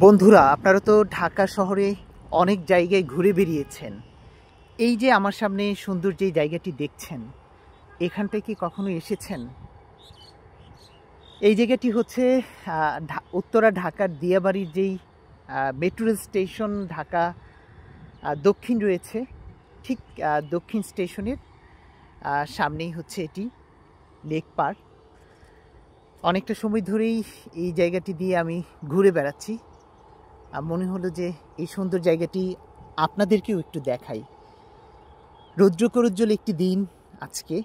বন্ধুরা, আপনারা তো ঢাকা শহরে অনেক জায়গায় ঘুরে বেরিয়েছেন। এই যে আমার সামনে সুন্দর যে জায়গাটি দেখছেন, এখানটায় কি কখনো এসেছেন? এই জায়গাটি হচ্ছে উত্তরা ঢাকার দিয়াবাড়ির যেই মেট্রো স্টেশন ঢাকা দক্ষিণ রয়েছে, ঠিক দক্ষিণ স্টেশনের সামনেই হচ্ছে এটি লেক পার্ক। অনেকটা সময় ধরেই এই জায়গাটি দিয়ে আমি ঘুরে বেড়াচ্ছি। মনে হলো যে এই সুন্দর জায়গাটি আপনাদেরকেও একটু দেখাই। রৌদ্রকরোজ্জ্বল একটি দিন আজকে।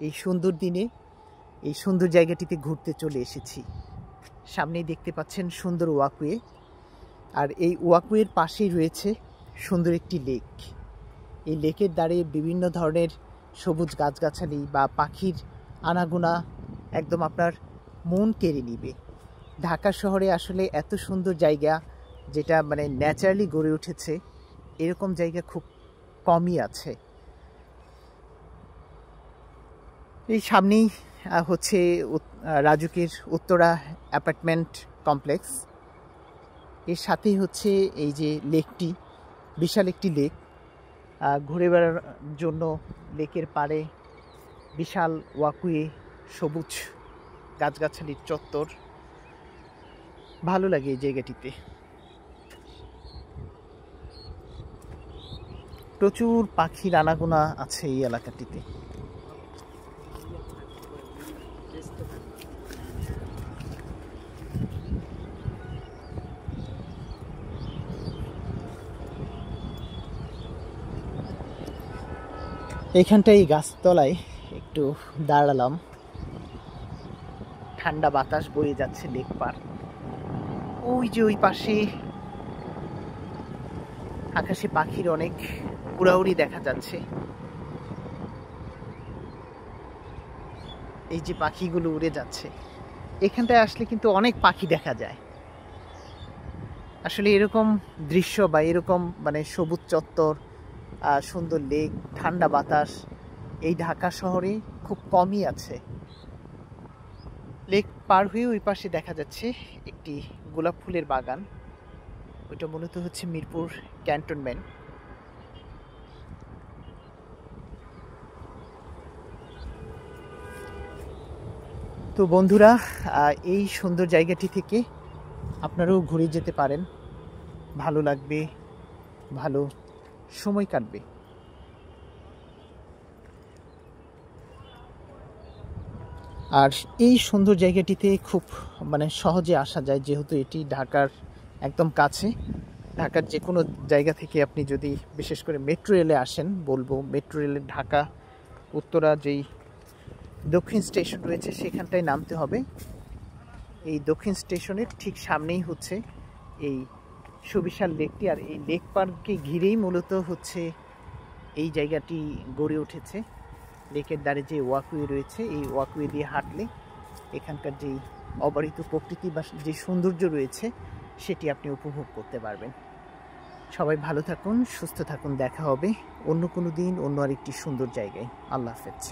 এই সুন্দর দিনে এই সুন্দর জায়গাটিতে ঘুরতে চলে এসেছি। সামনেই দেখতে পাচ্ছেন সুন্দর ওয়াকওয়ে, আর এই ওয়াকওয়ের পাশেই রয়েছে সুন্দর একটি লেক। এই লেকের ধারে বিভিন্ন ধরনের সবুজ গাছগাছালি বা পাখির আনাগোনা একদম আপনার মন কেড়ে নিবে। ঢাকা শহরে আসলে এত সুন্দর জায়গা, যেটা মানে ন্যাচারালি গড়ে উঠেছে, এরকম জায়গা খুব কমই আছে। এই সামনেই হচ্ছে রাজুকের উত্তরা অ্যাপার্টমেন্ট কমপ্লেক্স। এর সাথেই হচ্ছে এই যে লেকটি, বিশাল একটি লেক। ঘুরে বেড়ার জন্য লেকের পাড়ে বিশাল ওয়াকওয়ে, সবুজ গাছগাছালির চত্বর। ভালো লাগে এই জায়গাটিতে। প্রচুর পাখির আনাগোনা আছে এই এলাকাটিতে। এইখানটায় গাছতলায় একটু দাঁড়ালাম, ঠান্ডা বাতাস বয়ে যাচ্ছে লেক পার। ওই যে ওই পাশে আকাশে পাখির অনেক উড়াউড়ি দেখা যাচ্ছে। এই যে পাখিগুলো উড়ে যাচ্ছে, এখানটায় আসলে কিন্তু অনেক পাখি দেখা যায়। আসলে এরকম দৃশ্য বা এরকম মানে সবুজ চত্বর, সুন্দর লেক, ঠান্ডা বাতাস এই ঢাকা শহরে খুব কমই আছে। লেক পার হয়ে ওই পাশে দেখা যাচ্ছে একটি গোলাপ ফুলের বাগান। ওইটা মূলত হচ্ছে মিরপুর ক্যান্টনমেন্ট। তো বন্ধুরা, এই সুন্দর জায়গাটি থেকে আপনারাও ঘুরে যেতে পারেন। ভালো লাগবে, ভালো সময় কাটবে। আর এই সুন্দর জায়গাটিতে খুব মানে সহজে আসা যায়, যেহেতু এটি ঢাকার একদম কাছে। ঢাকার যে কোনো জায়গা থেকে আপনি যদি বিশেষ করে মেট্রো রেলে আসেন, বলবো মেট্রো রেলে ঢাকা উত্তরা যেই দক্ষিণ স্টেশন রয়েছে সেখানটায় নামতে হবে। এই দক্ষিণ স্টেশনের ঠিক সামনেই হচ্ছে এই সুবিশাল লেকটি। আর এই লেক পার্ককে ঘিরেই মূলত হচ্ছে এই জায়গাটি গড়ে উঠেছে। লেকের ধারে যে ওয়াকওয়ে রয়েছে, এই ওয়াকওয়ে দিয়ে হাঁটলে এখানকার যেই অবারিত প্রকৃতি বা যে সৌন্দর্য রয়েছে সেটি আপনি উপভোগ করতে পারবেন। সবাই ভালো থাকুন, সুস্থ থাকুন। দেখা হবে অন্য কোনো দিন অন্য আরেকটি সুন্দর জায়গায়। আল্লাহ হাফেজ।